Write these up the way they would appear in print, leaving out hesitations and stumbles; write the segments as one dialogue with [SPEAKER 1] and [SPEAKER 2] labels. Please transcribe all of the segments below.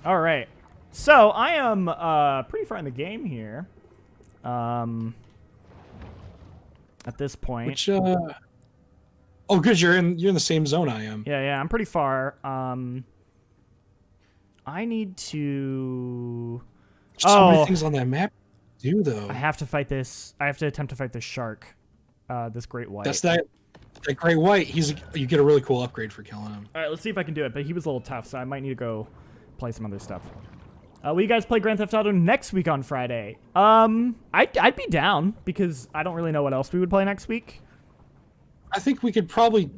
[SPEAKER 1] All right. So I am pretty far in the game here. At this point.
[SPEAKER 2] Which oh, good. You're in the same zone I am.
[SPEAKER 1] Yeah, I'm pretty far. I need to.
[SPEAKER 2] There's so many things on that map to do though.
[SPEAKER 1] I have to fight this. I have to attempt to fight this shark. This great white.
[SPEAKER 2] That's that great white. You get a really cool upgrade for killing him.
[SPEAKER 1] All right, let's see if I can do it. But he was a little tough, so I might need to go play some other stuff. Will you guys play Grand Theft Auto next week on Friday? I'd be down because I don't really know what else we would play next week.
[SPEAKER 2] I think we should probably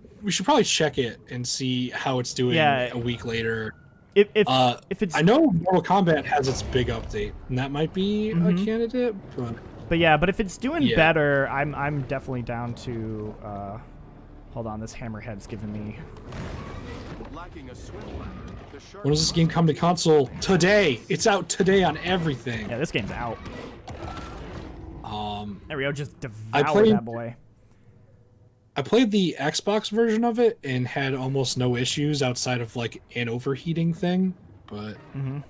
[SPEAKER 2] check it and see how it's doing a week later.
[SPEAKER 1] If it's,
[SPEAKER 2] I know Mortal Kombat has its big update, and that might be a candidate.
[SPEAKER 1] But if it's doing better, I'm definitely down to. Hold on, this hammerhead's giving me.
[SPEAKER 2] When does this game come to console? Today. It's out today on everything.
[SPEAKER 1] Yeah, this game's out. There we go. Just devour that boy.
[SPEAKER 2] I played the Xbox version of it and had almost no issues outside of like an overheating thing, but I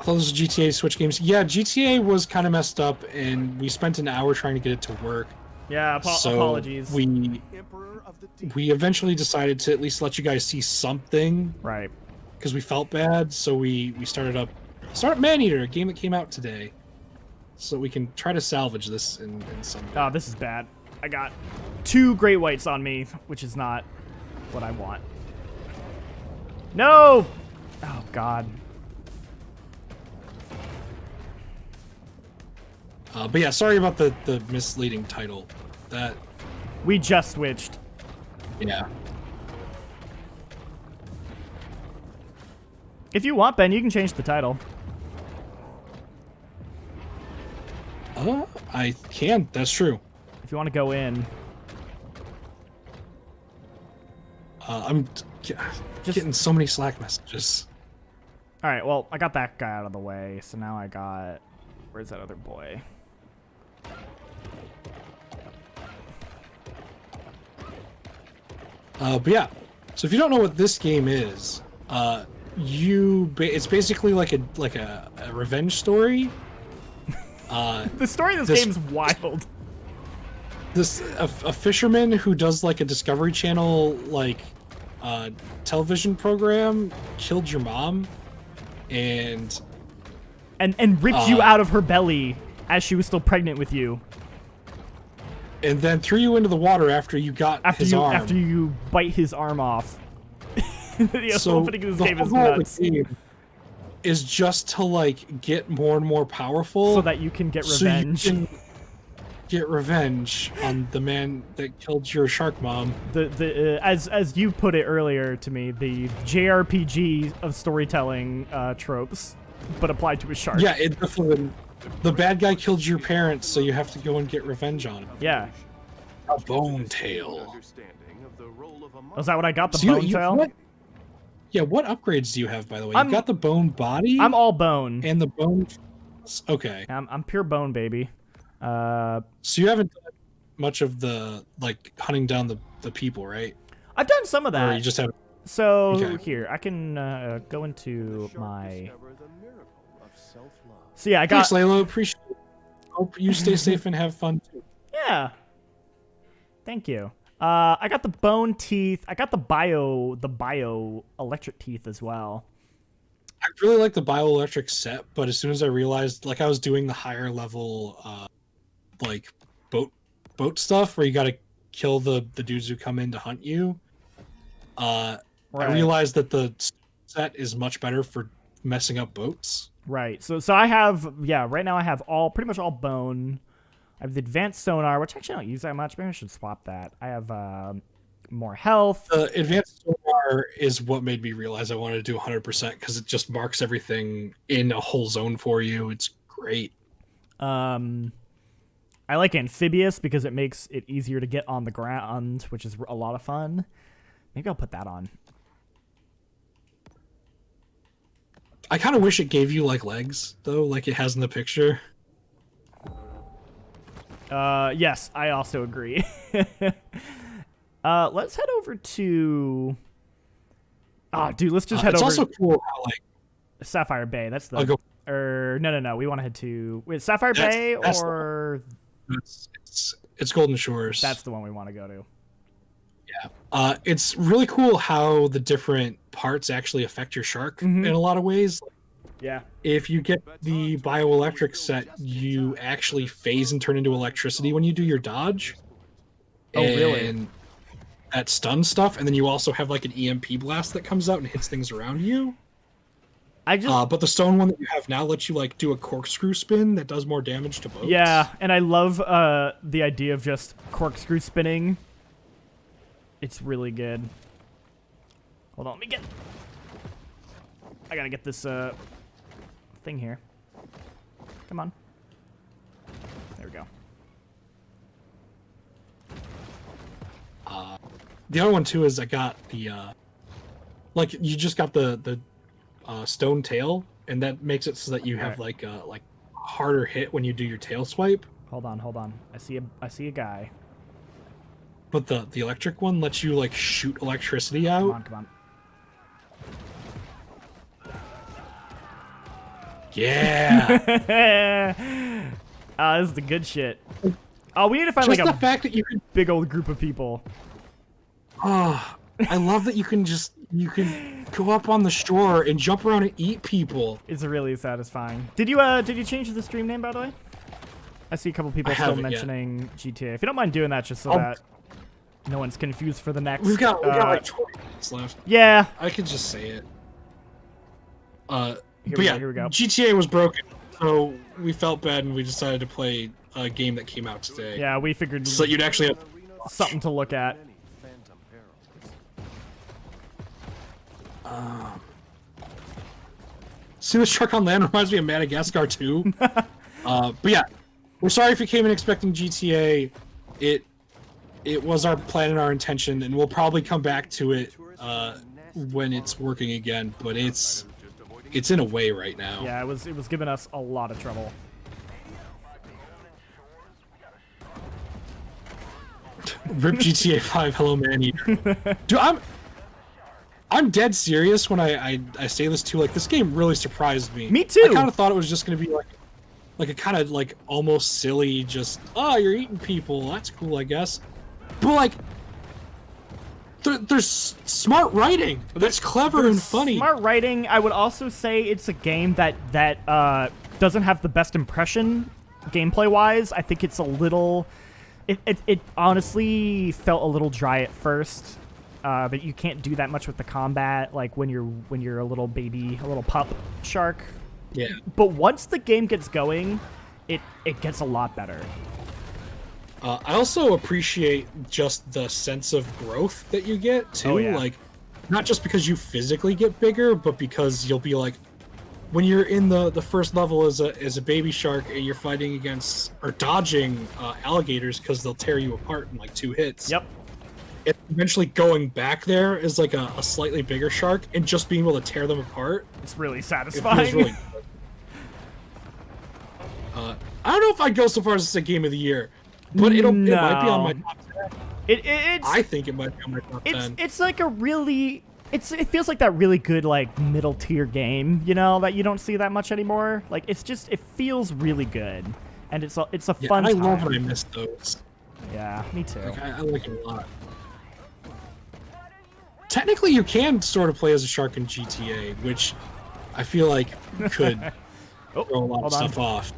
[SPEAKER 2] thought this was GTA Switch games. Yeah, GTA was kind of messed up, and we spent an hour trying to get it to work.
[SPEAKER 1] Yeah, apologies.
[SPEAKER 2] We eventually decided to at least let you guys see something,
[SPEAKER 1] right?
[SPEAKER 2] Because we felt bad, so we started Maneater, a game that came out today, so we can try to salvage this in some way.
[SPEAKER 1] Oh, this is bad. I got 2 great whites on me, which is not what I want. No! Oh, God.
[SPEAKER 2] But yeah, sorry about the misleading title. That
[SPEAKER 1] we just switched.
[SPEAKER 2] Yeah.
[SPEAKER 1] If you want, Ben, you can change the title.
[SPEAKER 2] I can. That's true.
[SPEAKER 1] If you want to go in.
[SPEAKER 2] I'm getting so many Slack messages.
[SPEAKER 1] All right, well, I got that guy out of the way, so now I got... Where's that other boy?
[SPEAKER 2] But yeah, so if you don't know what this game is, it's basically like a revenge story.
[SPEAKER 1] The story of this game's wild.
[SPEAKER 2] A fisherman who does like a Discovery Channel like television program killed your mom, and
[SPEAKER 1] ripped you out of her belly as she was still pregnant with you.
[SPEAKER 2] And then threw you into the water after you got his arm.
[SPEAKER 1] After you bite his arm off. The opening of this game is nuts.
[SPEAKER 2] Is just to like get more and more powerful,
[SPEAKER 1] so that you can get revenge.
[SPEAKER 2] So you can get revenge on the man that killed your shark mom.
[SPEAKER 1] As you put it earlier to me, the JRPG of storytelling tropes, but applied to a shark.
[SPEAKER 2] Yeah, it definitely. The bad guy killed your parents, so you have to go and get revenge on him.
[SPEAKER 1] Yeah.
[SPEAKER 2] A bone tail.
[SPEAKER 1] Oh, is that what I got? The bone tail?
[SPEAKER 2] Yeah, what upgrades do you have, by the way? You got the bone body?
[SPEAKER 1] I'm all bone.
[SPEAKER 2] And the bone... Okay.
[SPEAKER 1] I'm pure bone, baby.
[SPEAKER 2] So you haven't done much of the, like, hunting down the people, right?
[SPEAKER 1] I've done some of that.
[SPEAKER 2] Or you just have...
[SPEAKER 1] So, here, I can go into my... So yeah, I got...
[SPEAKER 2] Thanks, Layla. Appreciate it. Hope you stay safe and have fun, too.
[SPEAKER 1] Yeah. Thank you. I got the bone teeth. I got the bio electric teeth as well.
[SPEAKER 2] I really like the bioelectric set, but as soon as I realized, like, I was doing the higher level, like, boat stuff where you got to kill the dudes who come in to hunt you. I realized that the set is much better for messing up boats.
[SPEAKER 1] Right. So I have, right now I have pretty much all bone. I have the advanced sonar, which actually I don't use that much. Maybe I should swap that. I have more health.
[SPEAKER 2] The advanced sonar is what made me realize I wanted to do 100% because it just marks everything in a whole zone for you. It's great.
[SPEAKER 1] I like amphibious because it makes it easier to get on the ground, which is a lot of fun. Maybe I'll put that on.
[SPEAKER 2] I kind of wish it gave you like legs though, like it has in the picture.
[SPEAKER 1] Yes, I also agree. Let's head over to Oh, dude, let's just head
[SPEAKER 2] it's
[SPEAKER 1] over.
[SPEAKER 2] also cool how like
[SPEAKER 1] Sapphire Bay. That's the.
[SPEAKER 2] I'll go.
[SPEAKER 1] No. We want to head to Sapphire Bay or.
[SPEAKER 2] It's Golden Shores.
[SPEAKER 1] That's the one we want to go to.
[SPEAKER 2] Yeah. It's really cool how the different parts actually affect your shark in a lot of ways.
[SPEAKER 1] Yeah.
[SPEAKER 2] If you get the bioelectric set, you actually phase and turn into electricity when you do your dodge.
[SPEAKER 1] Oh, really?
[SPEAKER 2] And that stun stuff, and then you also have like an EMP blast that comes out and hits things around you. But the stone one that you have now lets you like do a corkscrew spin that does more damage to boats.
[SPEAKER 1] Yeah, and I love the idea of just corkscrew spinning. It's really good. Hold on, I gotta get this thing here. Come on. There we go.
[SPEAKER 2] The other one too is I got the like you just got the stone tail, and that makes it so that you have like a harder hit when you do your tail swipe.
[SPEAKER 1] Hold on. I see a guy.
[SPEAKER 2] But the electric one lets you like shoot electricity out.
[SPEAKER 1] Come on.
[SPEAKER 2] Yeah.
[SPEAKER 1] This is the good shit. Oh, we need to find
[SPEAKER 2] just
[SPEAKER 1] like a
[SPEAKER 2] the fact that you can...
[SPEAKER 1] big old group of people.
[SPEAKER 2] Oh, I love that you can go up on the shore and jump around and eat people.
[SPEAKER 1] It's really satisfying. Did you change the stream name, by the way? I see a couple people still mentioning GTA. If you don't mind doing that, just so that no one's confused for the next.
[SPEAKER 2] We got like 20 minutes left.
[SPEAKER 1] Yeah.
[SPEAKER 2] I could just say it.
[SPEAKER 1] Here we go.
[SPEAKER 2] GTA was broken, so we felt bad and we decided to play a game that came out today.
[SPEAKER 1] Yeah, we figured
[SPEAKER 2] so you'd actually have
[SPEAKER 1] something to look at.
[SPEAKER 2] See the shark on land reminds me of Madagascar too. But yeah, we're sorry if you came in expecting GTA. It was our plan and our intention, and we'll probably come back to it when it's working again. But it's in a way right now.
[SPEAKER 1] Yeah, it was giving us a lot of trouble.
[SPEAKER 2] Rip GTA 5, hello Maneater. Dude, I'm dead serious when I say this too. Like, this game really surprised me.
[SPEAKER 1] Me too.
[SPEAKER 2] I kind of thought it was just gonna be like a kind of like almost silly, just you're eating people. That's cool, I guess. But like, there's smart writing. That's clever and funny.
[SPEAKER 1] Smart writing. I would also say it's a game that doesn't have the best impression gameplay wise. I think it's a little. It honestly felt a little dry at first. But you can't do that much with the combat, like when you're a little baby, a little pup shark.
[SPEAKER 2] Yeah.
[SPEAKER 1] But once the game gets going, it gets a lot better.
[SPEAKER 2] I also appreciate just the sense of growth that you get too.
[SPEAKER 1] Oh, yeah.
[SPEAKER 2] Like, not just because you physically get bigger, but because you'll be like, when you're in the first level as a baby shark and you're fighting against or dodging alligators because they'll tear you apart in like 2 hits.
[SPEAKER 1] Yep.
[SPEAKER 2] And eventually going back there as like a slightly bigger shark and just being able to tear them apart.
[SPEAKER 1] It's really
[SPEAKER 2] It
[SPEAKER 1] satisfying.
[SPEAKER 2] feels really good. I don't know if I'd go so far as to say game of the year, but it might be on my top 10. I think it might be on my top 10.
[SPEAKER 1] It's like a really it feels like that really good like middle tier game, you know, that you don't see that much anymore. Like it feels really good, and it's a fun time.
[SPEAKER 2] I love when I miss those.
[SPEAKER 1] Yeah, me too.
[SPEAKER 2] Like, I like it a lot. Technically, you can sort of play as a shark in GTA, which I feel like could throw a lot of stuff off.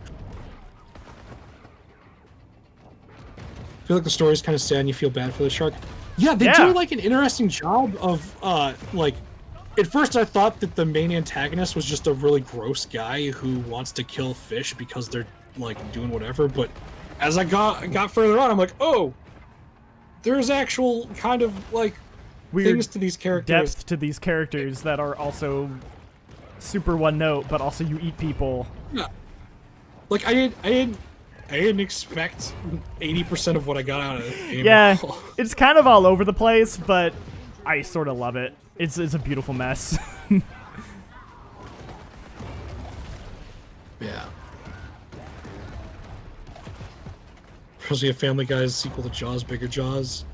[SPEAKER 2] I feel like the story's kind of sad and you feel bad for the shark. Yeah, they do like an interesting job of like. At first, I thought that the main antagonist was just a really gross guy who wants to kill fish because they're like doing whatever. But as I got further on, I'm like, oh, there's actual kind of like weird things to these characters.
[SPEAKER 1] Depth to these characters that are also super one note, but also you eat people.
[SPEAKER 2] Yeah. Like I didn't expect 80% of what I got out of this game.
[SPEAKER 1] Yeah, it's kind of all over the place, but I sort of love it. It's a beautiful mess.
[SPEAKER 2] Yeah. Supposedly a Family Guy's sequel to Jaws, Bigger Jaws.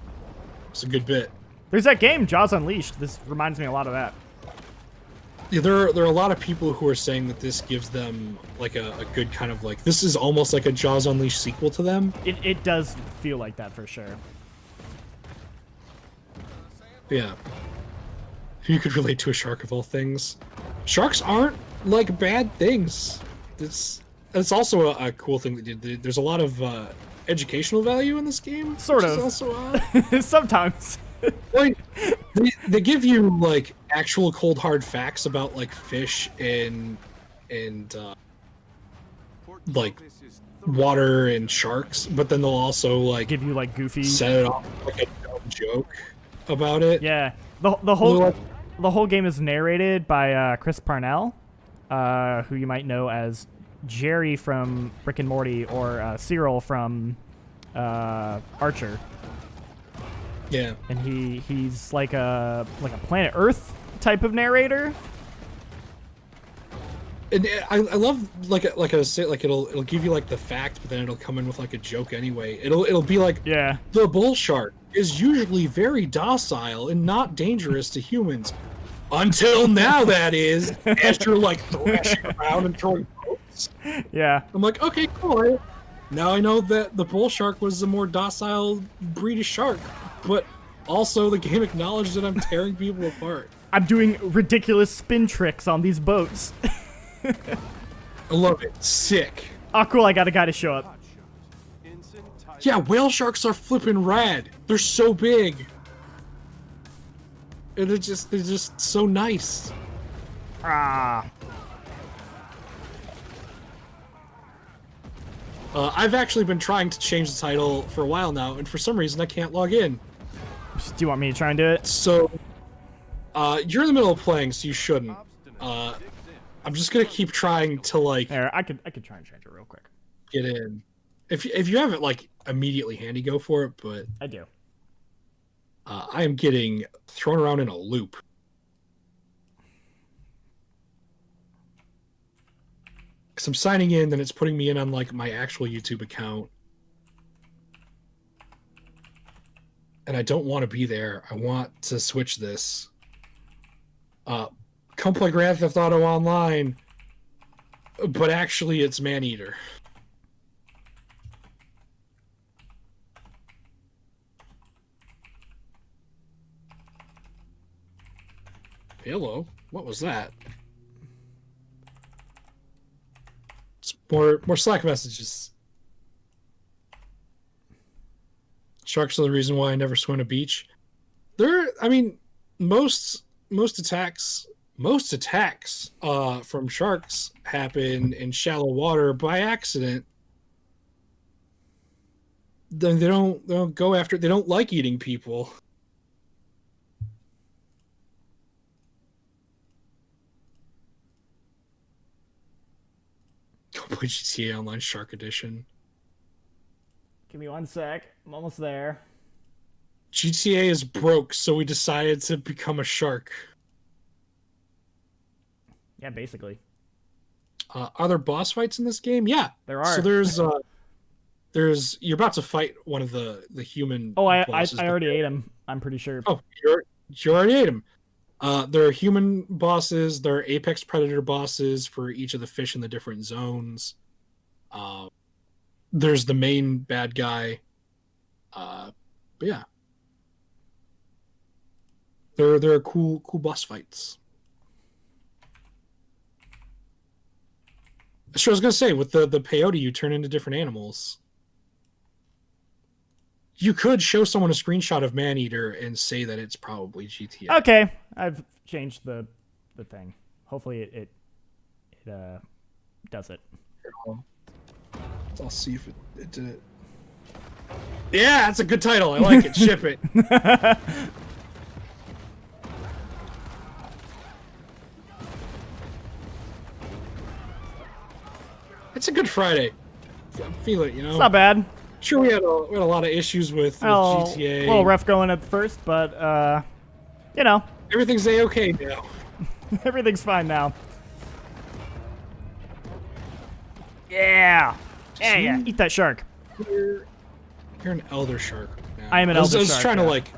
[SPEAKER 2] It's a good bit.
[SPEAKER 1] There's that game, Jaws Unleashed. This reminds me a lot of that.
[SPEAKER 2] Yeah, there are a lot of people who are saying that this gives them like a good kind of like this is almost like a Jaws Unleashed sequel to them.
[SPEAKER 1] It does feel like that for sure.
[SPEAKER 2] Yeah. You could relate to a shark of all things. Sharks aren't like bad things. It's also a cool thing that did. There's a lot of educational value in this game.
[SPEAKER 1] Sort of.
[SPEAKER 2] Also,
[SPEAKER 1] Sometimes.
[SPEAKER 2] like they give you like actual cold hard facts about like fish and like water and sharks, but then they'll also like
[SPEAKER 1] Give you like goofy.
[SPEAKER 2] set it off like a dumb joke about it.
[SPEAKER 1] Yeah. The whole game is narrated by Chris Parnell, who you might know as Jerry from Rick and Morty or Cyril from Archer.
[SPEAKER 2] Yeah.
[SPEAKER 1] And he's like a Planet Earth type of narrator.
[SPEAKER 2] And I love like I say like it'll give you like the fact, but then it'll come in with like a joke anyway. It'll be like,
[SPEAKER 1] Yeah.
[SPEAKER 2] The bull shark is usually very docile and not dangerous to humans. Until now, that is, as you're like thrashing around and throwing boats.
[SPEAKER 1] Yeah.
[SPEAKER 2] I'm like, okay, cool. Now I know that the bull shark was a more docile breed of shark, but also the game acknowledged that I'm tearing people apart.
[SPEAKER 1] I'm doing ridiculous spin tricks on these boats.
[SPEAKER 2] I love it. Sick.
[SPEAKER 1] Oh, cool. I got a guy to show up.
[SPEAKER 2] Yeah, whale sharks are flipping rad. They're so big. And they're just so nice.
[SPEAKER 1] Ah.
[SPEAKER 2] I've actually been trying to change the title for a while now, and for some reason I can't log in.
[SPEAKER 1] Do you want me to try and do it?
[SPEAKER 2] So, you're in the middle of playing, so you shouldn't. I'm just gonna keep trying to like
[SPEAKER 1] There, I could try and change it real quick.
[SPEAKER 2] get in. If you have it like immediately handy, go for it. But
[SPEAKER 1] I do.
[SPEAKER 2] I am getting thrown around in a loop. Because I'm signing in, then it's putting me in on like my actual YouTube account. And I don't want to be there. I want to switch this. Come play Grand Theft Auto Online. But actually it's Maneater. Hello. What was that? It's more Slack messages. Sharks are the reason why I never swim a beach. I mean, most attacks from sharks happen in shallow water by accident. Then they don't go after. They don't like eating people. Go play GTA Online Shark Edition.
[SPEAKER 1] Give me 1 sec. I'm almost there.
[SPEAKER 2] GTA is broke, so we decided to become a shark.
[SPEAKER 1] Yeah, basically.
[SPEAKER 2] Are there boss fights in this game? Yeah,
[SPEAKER 1] There are.
[SPEAKER 2] So there's you're about to fight one of the human.
[SPEAKER 1] Oh, I
[SPEAKER 2] bosses,
[SPEAKER 1] already ate him. I'm pretty sure.
[SPEAKER 2] Oh, you already ate him. There are human bosses. There are apex predator bosses for each of the fish in the different zones. There's the main bad guy. But yeah, there are cool boss fights. So I was gonna say, with the peyote, you turn into different animals. You could show someone a screenshot of Maneater and say that it's probably GTA.
[SPEAKER 1] Okay, I've changed the thing. Hopefully it does it.
[SPEAKER 2] I'll see if it did it. Yeah, that's a good title. I like it. Ship it. It's a good Friday. I feel it, you know.
[SPEAKER 1] It's not bad.
[SPEAKER 2] Sure, we had a lot of issues with GTA.
[SPEAKER 1] A little rough going at first, but you know,
[SPEAKER 2] Everything's A-okay now.
[SPEAKER 1] everything's fine now. Yeah. Yeah. Eat that shark.
[SPEAKER 2] You're an elder shark now.
[SPEAKER 1] I am an elder
[SPEAKER 2] I was
[SPEAKER 1] shark,
[SPEAKER 2] trying
[SPEAKER 1] yeah.
[SPEAKER 2] to like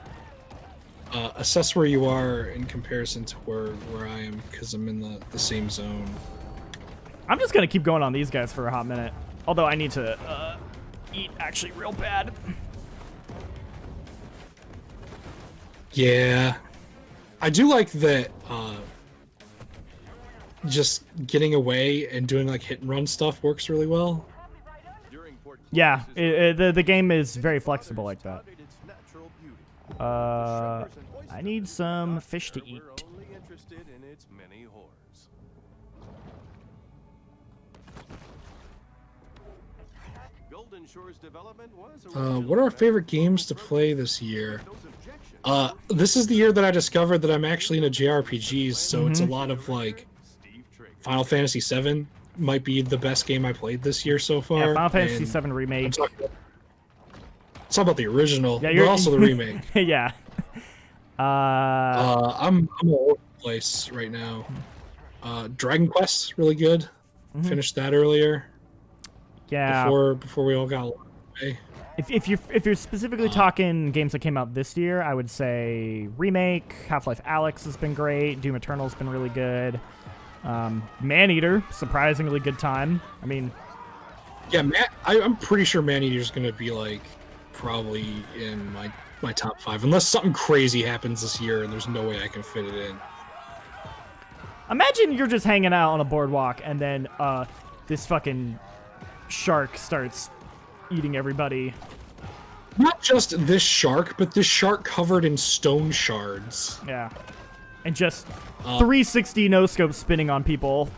[SPEAKER 2] assess where you are in comparison to where I am, because I'm in the same zone.
[SPEAKER 1] I'm just gonna keep going on these guys for a hot minute. Although I need to eat actually real bad.
[SPEAKER 2] Yeah, I do like that. Just getting away and doing like hit and run stuff works really well.
[SPEAKER 1] Yeah, the game is very flexible like that. I need some fish to eat.
[SPEAKER 2] What are our favorite games to play this year? This is the year that I discovered that I'm actually into JRPGs, so it's a lot of like Final Fantasy VII might be the best game I played this year so far.
[SPEAKER 1] Yeah, Final Fantasy VII Remake.
[SPEAKER 2] It's all about the original,
[SPEAKER 1] yeah,
[SPEAKER 2] but also the remake.
[SPEAKER 1] Yeah.
[SPEAKER 2] I'm all over the place right now. Dragon Quest, really good. Finished that earlier.
[SPEAKER 1] Yeah.
[SPEAKER 2] Before we all got away.
[SPEAKER 1] If you're specifically talking games that came out this year, I would say Remake, Half-Life Alyx has been great, Doom Eternal's been really good. Maneater, surprisingly good time. I mean,
[SPEAKER 2] yeah, I'm pretty sure Maneater's gonna be like probably in my top 5, unless something crazy happens this year and there's no way I can fit it in.
[SPEAKER 1] Imagine you're just hanging out on a boardwalk and then this fucking shark starts eating everybody.
[SPEAKER 2] Not just this shark, but this shark covered in stone shards.
[SPEAKER 1] Yeah. And just 360 no-scope spinning on people.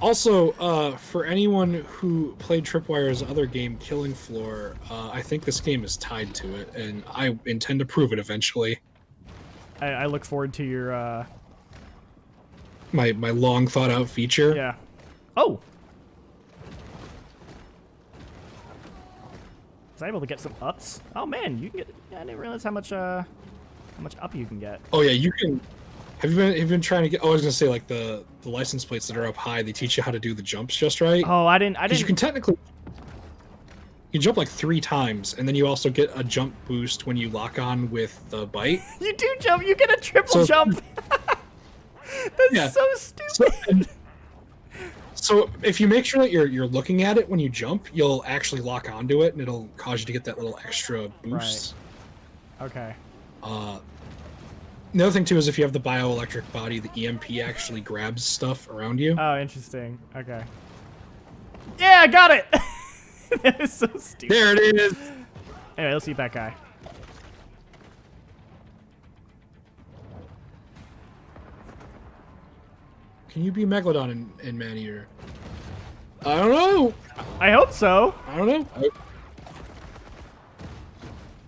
[SPEAKER 2] Also, for anyone who played Tripwire's other game, Killing Floor, I think this game is tied to it, and I intend to prove it eventually.
[SPEAKER 1] I look forward to your...
[SPEAKER 2] My long thought-out feature.
[SPEAKER 1] Yeah. Oh! Was I able to get some ups? Oh man, you can get... I didn't realize how much up you can get.
[SPEAKER 2] Oh yeah, you can... Have you been trying to get... Oh, I was gonna say, like, the license plates that are up high, they teach you how to do the jumps just right.
[SPEAKER 1] Oh, I didn't...
[SPEAKER 2] You can technically... You jump like 3 times, and then you also get a jump boost when you lock on with the bite.
[SPEAKER 1] You do jump! You get a triple jump! That's so stupid!
[SPEAKER 2] So if you make sure that you're looking at it when you jump, you'll actually lock onto it, and it'll cause you to get that little extra boost.
[SPEAKER 1] Right. Okay.
[SPEAKER 2] The other thing, too, is if you have the bioelectric body, the EMP actually grabs stuff around you.
[SPEAKER 1] Oh, interesting. Okay. Yeah, I got it! That is so stupid.
[SPEAKER 2] There it is!
[SPEAKER 1] Anyway, let's eat that guy.
[SPEAKER 2] Can you be Megalodon in Maneater? I don't know!
[SPEAKER 1] I hope so.
[SPEAKER 2] I don't know.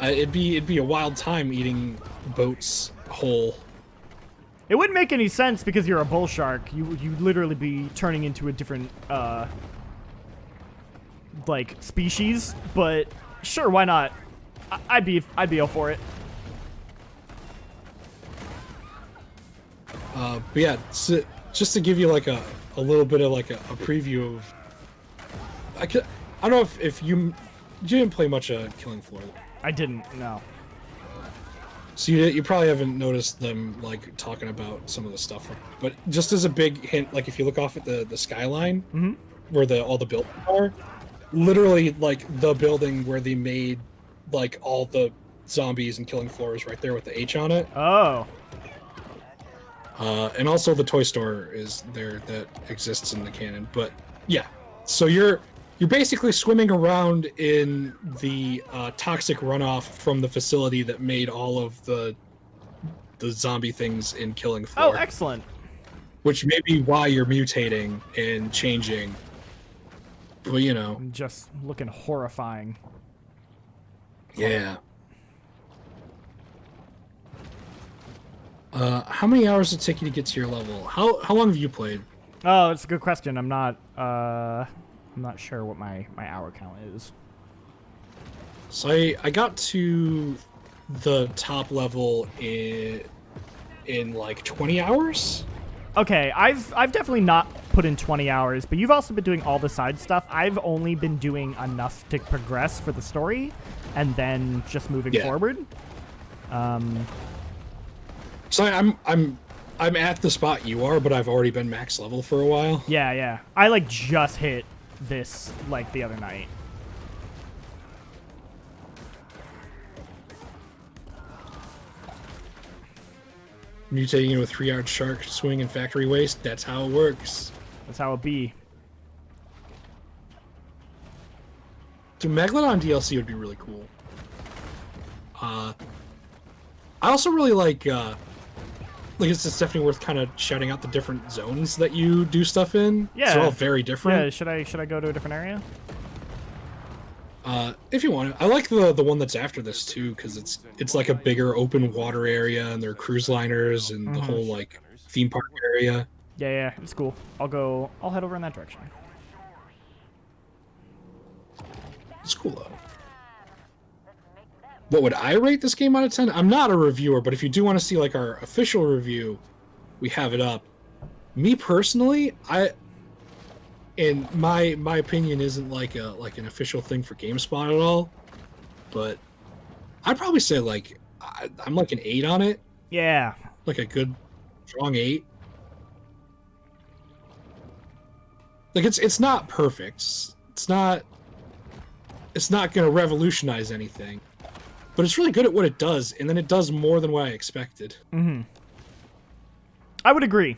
[SPEAKER 2] It'd be a wild time eating boats whole.
[SPEAKER 1] It wouldn't make any sense because you're a bull shark. You'd literally be turning into a different like species, but sure, why not? I'd be all for it.
[SPEAKER 2] But yeah, so just to give you like a little bit of like a preview of, I don't know if you didn't play much Killing Floor.
[SPEAKER 1] I didn't. No.
[SPEAKER 2] So you probably haven't noticed them like talking about some of the stuff, but just as a big hint, like if you look off at the skyline, where all the buildings are, literally like the building where they made like all the zombies and Killing Floor is right there with the H on it.
[SPEAKER 1] Oh.
[SPEAKER 2] And also the toy store is there that exists in the canon. But yeah, so you're basically swimming around in the toxic runoff from the facility that made all of the zombie things in Killing Floor.
[SPEAKER 1] Oh, excellent.
[SPEAKER 2] Which may be why you're mutating and changing. But you know,
[SPEAKER 1] just looking horrifying.
[SPEAKER 2] Yeah. How many hours did it take you to get to your level? How long have you played?
[SPEAKER 1] Oh, it's a good question. I'm not sure what my hour count is.
[SPEAKER 2] So I got to the top level in like 20 hours.
[SPEAKER 1] Okay, I've definitely not put in 20 hours, but you've also been doing all the side stuff. I've only been doing enough to progress for the story, and then just moving forward.
[SPEAKER 2] So I'm at the spot you are, but I've already been max level for a while.
[SPEAKER 1] Yeah. I like just hit this like the other night.
[SPEAKER 2] Mutating into a 3-yard shark, swing, and factory waste. That's how it works.
[SPEAKER 1] That's how it be.
[SPEAKER 2] Dude, Megalodon DLC would be really cool. I also really like it's definitely worth kind of shouting out the different zones that you do stuff in.
[SPEAKER 1] Yeah.
[SPEAKER 2] They're all very different.
[SPEAKER 1] Yeah, should I go to a different area?
[SPEAKER 2] If you want to. I like the one that's after this too, because it's like a bigger open water area, and there are cruise liners and the whole like theme park area.
[SPEAKER 1] Yeah, it's cool. I'll head over in that direction.
[SPEAKER 2] It's cool though. What would I rate this game out of 10? I'm not a reviewer, but if you do want to see like our official review, we have it up. Me personally, and my opinion isn't like an official thing for GameSpot at all, but I'd probably say like I'm like an 8 on it.
[SPEAKER 1] Yeah.
[SPEAKER 2] Like a good strong 8. Like it's not perfect. It's not going to revolutionize anything, but it's really good at what it does, and then it does more than what I expected.
[SPEAKER 1] I would agree.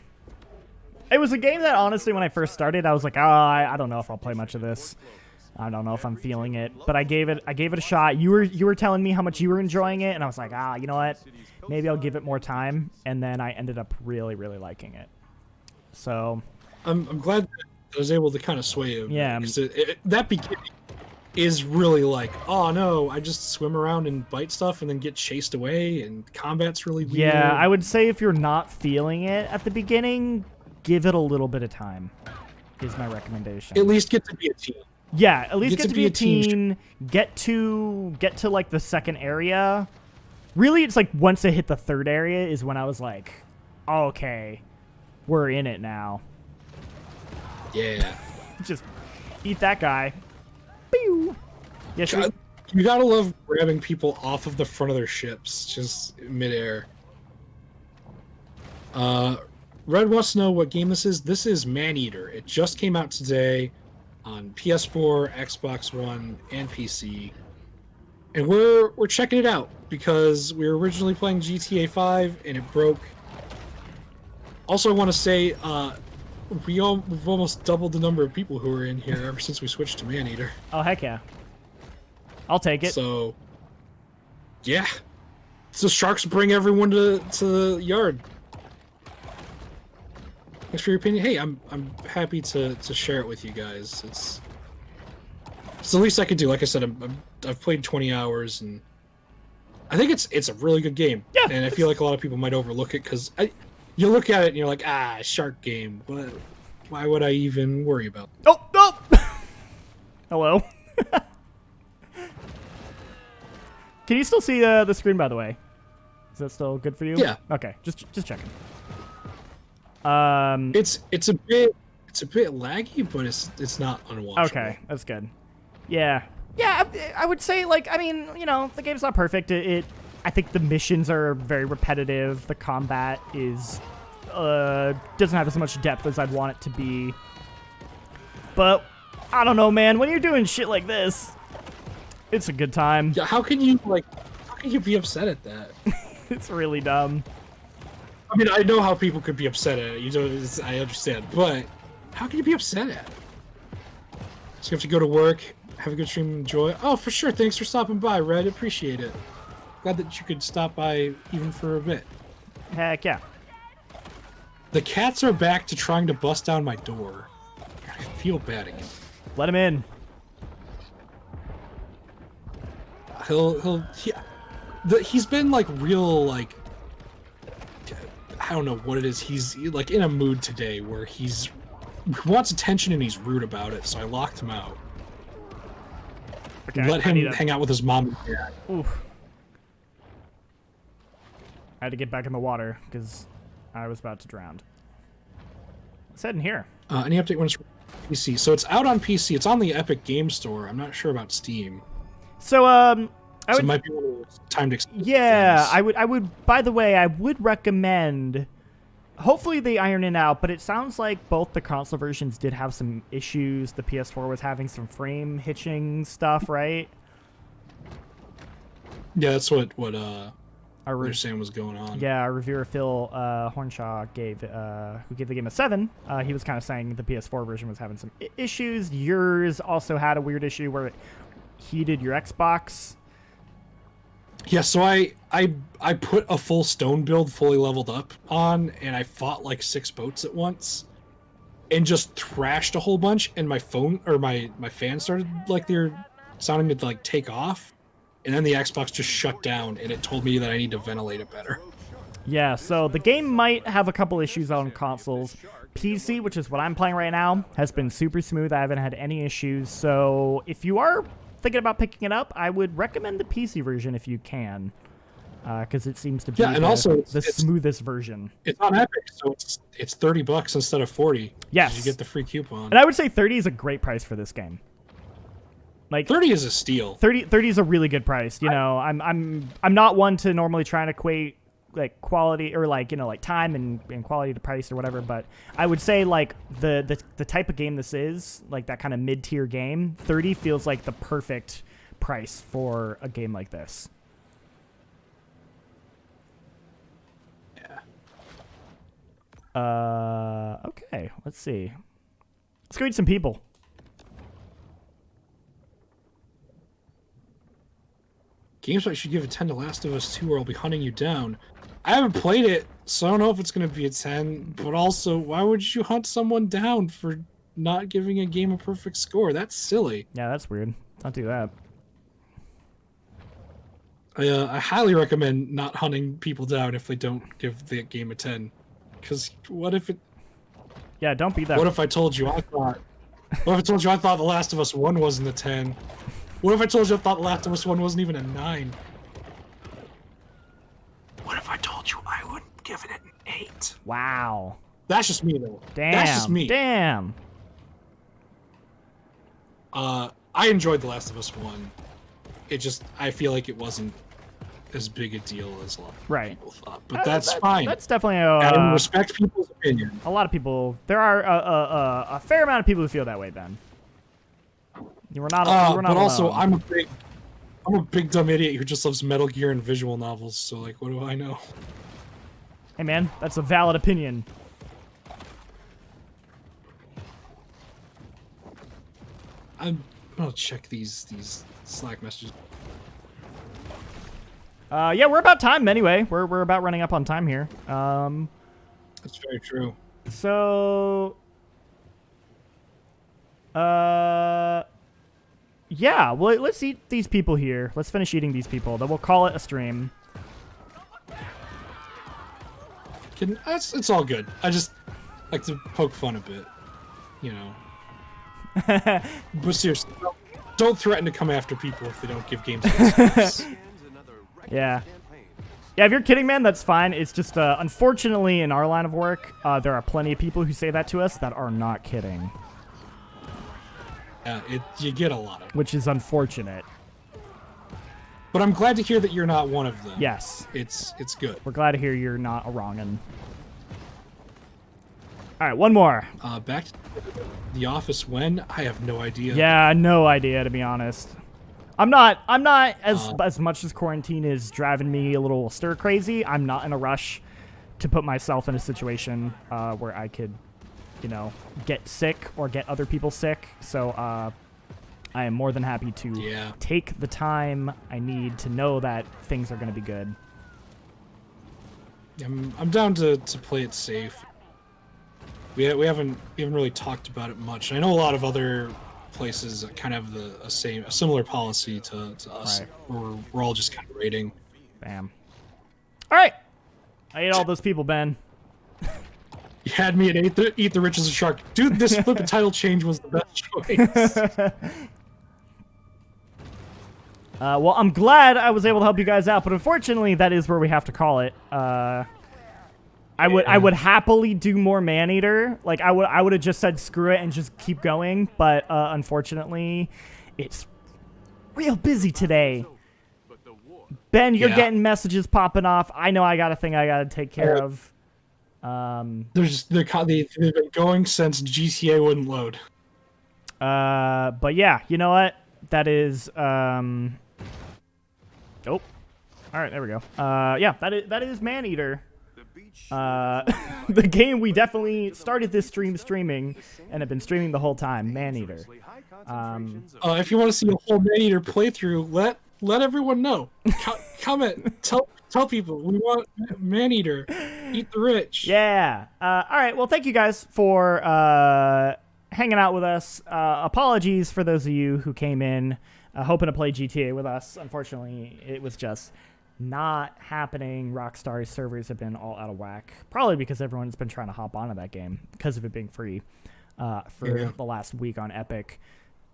[SPEAKER 1] It was a game that, honestly, when I first started, I was like, I don't know if I'll play much of this. I don't know if I'm feeling it. But I gave it a shot. You were telling me how much you were enjoying it, and I was like, you know what? Maybe I'll give it more time. And then I ended up really, really liking it. So
[SPEAKER 2] I'm glad that I was able to kind of sway you.
[SPEAKER 1] Yeah.
[SPEAKER 2] Because that beginning is really like, oh no, I just swim around and bite stuff and then get chased away, and combat's really weird.
[SPEAKER 1] Yeah, I would say if you're not feeling it at the beginning, give it a little bit of time, is my recommendation.
[SPEAKER 2] At least get to be a team.
[SPEAKER 1] Yeah, at least get to be a teen. Get to like the second area. Really, it's like once I hit the third area is when I was like, oh, okay, we're in it now.
[SPEAKER 2] Yeah.
[SPEAKER 1] Just eat that guy. Pew! Yeah,
[SPEAKER 2] God, you gotta love grabbing people off of the front of their ships, just midair. Red wants to know what game this is. This is Maneater. It just came out today on PS4, Xbox One, and PC. And we're checking it out because we were originally playing GTA 5 and it broke. Also, I want to say we've almost doubled the number of people who are in here ever since we switched to Maneater.
[SPEAKER 1] Oh, heck yeah. I'll take it.
[SPEAKER 2] So, yeah. So sharks bring everyone to the yard. Thanks for your opinion. Hey, I'm happy to share it with you guys. It's the least I could do. Like I said, I've played 20 hours, and I think it's a really good game.
[SPEAKER 1] Yeah.
[SPEAKER 2] And I feel like a lot of people might overlook it because you look at it and you're like, shark game. Why would I even worry about it?
[SPEAKER 1] Oh! Hello. Can you still see the screen, by the way? Is that still good for you?
[SPEAKER 2] Yeah.
[SPEAKER 1] Okay, just checking.
[SPEAKER 2] It's a bit laggy, but it's not unwatchable.
[SPEAKER 1] Okay, that's good. Yeah, I would say, like, I mean, you know, the game's not perfect. I think the missions are very repetitive. The combat is doesn't have as much depth as I'd want it to be. But I don't know, man. When you're doing shit like this, it's a good time.
[SPEAKER 2] Yeah, how can you be upset at that?
[SPEAKER 1] It's really dumb.
[SPEAKER 2] I mean, I know how people could be upset at it. I understand, but how can you be upset at it? So you have to go to work, have a good stream, enjoy. Oh, for sure. Thanks for stopping by, Red. Appreciate it. Glad that you could stop by even for a bit.
[SPEAKER 1] Heck yeah.
[SPEAKER 2] The cats are back to trying to bust down my door. I feel bad again.
[SPEAKER 1] Let him in.
[SPEAKER 2] He's been like real, like, I don't know what it is. He's like in a mood today where he wants attention and he's rude about it. So I locked him out.
[SPEAKER 1] Okay,
[SPEAKER 2] Let him hang out with his mom and dad.
[SPEAKER 1] Oof. I had to get back in the water because I was about to drown. Let's head in here.
[SPEAKER 2] Any update when it's PC? So it's out on PC. It's on the Epic Game Store. I'm not sure about Steam.
[SPEAKER 1] So, I would,
[SPEAKER 2] it might be one of those timed exclusive
[SPEAKER 1] yeah,
[SPEAKER 2] things.
[SPEAKER 1] I would, by the way, I would recommend, hopefully they iron it out, but it sounds like both the console versions did have some issues. The PS4 was having some frame hitching stuff, right?
[SPEAKER 2] Yeah, that's what
[SPEAKER 1] Our
[SPEAKER 2] you're saying was going on.
[SPEAKER 1] Yeah, our reviewer Phil Hornshaw gave who gave the game a 7. He was kind of saying the PS4 version was having some issues. Yours also had a weird issue where it heated your Xbox.
[SPEAKER 2] Yeah, so I put a full stone build fully leveled up on, and I fought like 6 boats at once, and just thrashed a whole bunch. And my phone or my fan started like they're sounding to like take off, and then the Xbox just shut down, and it told me that I need to ventilate it better.
[SPEAKER 1] Yeah, so the game might have a couple issues on consoles. PC, which is what I'm playing right now, has been super smooth. I haven't had any issues. So if you are thinking about picking it up, I would recommend the PC version if you can, because it seems to be the smoothest version.
[SPEAKER 2] It's on Epic, so it's $30 instead of 40.
[SPEAKER 1] Yes,
[SPEAKER 2] you get the free coupon.
[SPEAKER 1] And I would say 30 is a great price for this game. Like
[SPEAKER 2] 30 is a steal.
[SPEAKER 1] 30 is a really good price. You know, I'm not one to normally try and equate like quality or like, you know, like time and quality to price or whatever, but I would say like the type of game this is, like that kind of mid-tier game, 30 feels like the perfect price for a game like this.
[SPEAKER 2] Yeah.
[SPEAKER 1] Okay, let's see. Let's go eat some people.
[SPEAKER 2] GameSpot should give a 10 to Last of Us 2 or I'll be hunting you down. I haven't played it, so I don't know if it's going to be a 10, but also, why would you hunt someone down for not giving a game a perfect score? That's silly.
[SPEAKER 1] Yeah, that's weird. Don't do that.
[SPEAKER 2] I highly recommend not hunting people down if they don't give the game a 10. Because what if it...
[SPEAKER 1] Yeah, don't be that...
[SPEAKER 2] What if I told you I thought... What if I told you I thought The Last of Us 1 wasn't a 10? What if I told you I thought The Last of Us 1 wasn't even a 9? What if I told you I would give it an 8?
[SPEAKER 1] Wow.
[SPEAKER 2] That's just me, though.
[SPEAKER 1] Damn.
[SPEAKER 2] That's just me.
[SPEAKER 1] Damn.
[SPEAKER 2] I enjoyed The Last of Us 1. It just... I feel like it wasn't as big a deal as a lot of people thought. But that's fine.
[SPEAKER 1] That's definitely
[SPEAKER 2] I respect people's opinion.
[SPEAKER 1] A lot of people... There are a fair amount of people who feel that way, Ben. You were not
[SPEAKER 2] but
[SPEAKER 1] alone.
[SPEAKER 2] Also, I'm a big dumb idiot who just loves Metal Gear and visual novels. So like, what do I know?
[SPEAKER 1] Hey man, that's a valid opinion.
[SPEAKER 2] I'm gonna check these Slack messages.
[SPEAKER 1] Yeah, we're about time anyway. We're about running up on time here.
[SPEAKER 2] That's very true.
[SPEAKER 1] So, yeah, well, let's eat these people here. Let's finish eating these people. Then we'll call it a stream.
[SPEAKER 2] It's all good. I just like to poke fun a bit, you know. But seriously, don't threaten to come after people if they don't give games excuse.
[SPEAKER 1] Yeah. Yeah, if you're kidding, man, that's fine. It's just, unfortunately, in our line of work, there are plenty of people who say that to us that are not kidding.
[SPEAKER 2] Yeah, you get a lot of it.
[SPEAKER 1] Which is unfortunate.
[SPEAKER 2] But I'm glad to hear that you're not one of them.
[SPEAKER 1] Yes.
[SPEAKER 2] It's good.
[SPEAKER 1] We're glad to hear you're not a wrong'un. All right, one more.
[SPEAKER 2] Back to The Office when? I have no idea.
[SPEAKER 1] Yeah, no idea, to be honest. I'm not as much as quarantine is driving me a little stir crazy. I'm not in a rush to put myself in a situation where I could, you know, get sick or get other people sick. So I am more than happy to take the time I need to know that things are going to be good.
[SPEAKER 2] I'm down to play it safe. We haven't really talked about it much. I know a lot of other places that kind of have a similar policy to us.
[SPEAKER 1] Right.
[SPEAKER 2] Where we're all just kind of rating.
[SPEAKER 1] Bam. All right. I ate all those people, Ben.
[SPEAKER 2] You had me at eat the rich as a shark. Dude, this flipping title change was the best choice.
[SPEAKER 1] Well, I'm glad I was able to help you guys out, but unfortunately, that is where we have to call it. I would happily do more Maneater. Like I would have just said screw it and just keep going, but unfortunately, it's real busy today. Ben, you're
[SPEAKER 2] Yeah.
[SPEAKER 1] getting messages popping off. I know I got a thing I got to take care of.
[SPEAKER 2] They've been going since GTA wouldn't load.
[SPEAKER 1] But yeah, you know what? That is, oh. All right, there we go. Yeah, that is Maneater. The game we definitely started this streaming and have been streaming the whole time, Maneater.
[SPEAKER 2] If you want to see a whole Maneater playthrough, let everyone know. Comment, tell people we want Maneater. Eat the rich.
[SPEAKER 1] Yeah. All right. Well, thank you guys for hanging out with us. Apologies for those of you who came in hoping to play GTA with us. Unfortunately, it was just not happening. Rockstar's servers have been all out of whack, probably because everyone's been trying to hop onto that game because of it being free for the last week on Epic.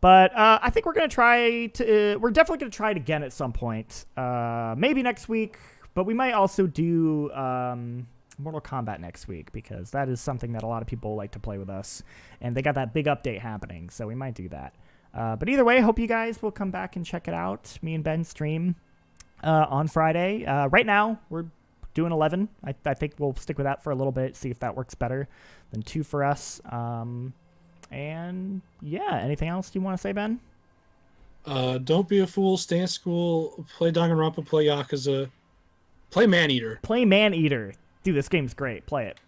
[SPEAKER 1] But I think we're we're definitely gonna try it again at some point. Maybe next week, but we might also do Mortal Kombat next week because that is something that a lot of people like to play with us, and they got that big update happening, so we might do that. But either way, hope you guys will come back and check it out. Me and Ben stream on Friday. Right now, we're doing 11. I think we'll stick with that for a little bit, see if that works better than 2 for us. And yeah, anything else you want to say, Ben?
[SPEAKER 2] Don't be a fool. Stay in school. Play Danganronpa. Play Yakuza. Play Maneater.
[SPEAKER 1] Play Maneater. Dude, this game's great. Play it.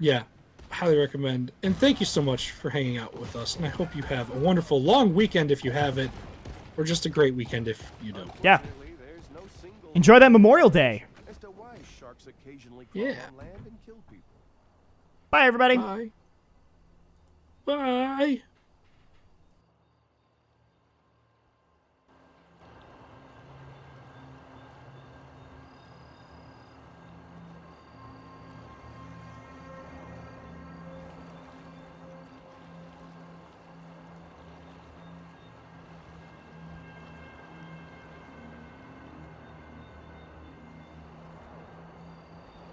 [SPEAKER 2] Yeah, highly recommend. And thank you so much for hanging out with us. And I hope you have a wonderful long weekend if you have it, or just a great weekend if you don't.
[SPEAKER 1] Yeah. Enjoy that Memorial Day.
[SPEAKER 2] Yeah.
[SPEAKER 1] Bye, everybody.
[SPEAKER 2] Bye. Bye.